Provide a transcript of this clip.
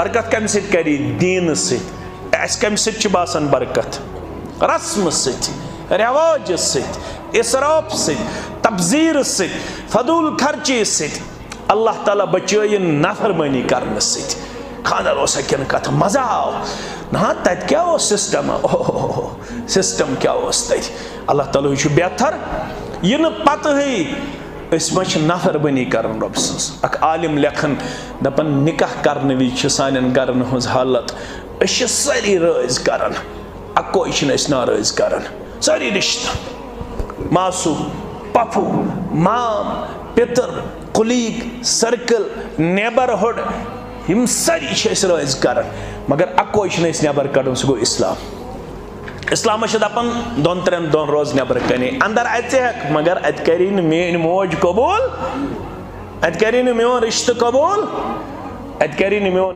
बरकत कम सित करी दीन सित अस कम सित बासान बरकत रस्म सित रवाज सित इसराफ सित तबजीर सित फदूल खर्ची सित अल्लाह ताला बचयन नाफरमानी करने सित खानर ओस हकिन कथ मजा आव ना तत क्या सिस्टम ओह सिस्टम क्या तथ अल्लाह ताला यह बेहतर यह पत नाफरमानी कर रब सक आलिम लेखन दपन निकाह करने विज सान गरन हज हालत सारी राज कर अकोई नाराज कर सारी रिश्ता मासू पफू माम पितर कुलीग सर्कल नेबरहुड हम सारी राज कर मगर अकोई नबर कड़न सह गो इस्लाम इस्लाम दपान दोन त्रेन दोन रोज नबर कने अंदर अक मगर अत करी मेन मोज कबूल अत करी मोन रिश्त कबूल अत करी मोन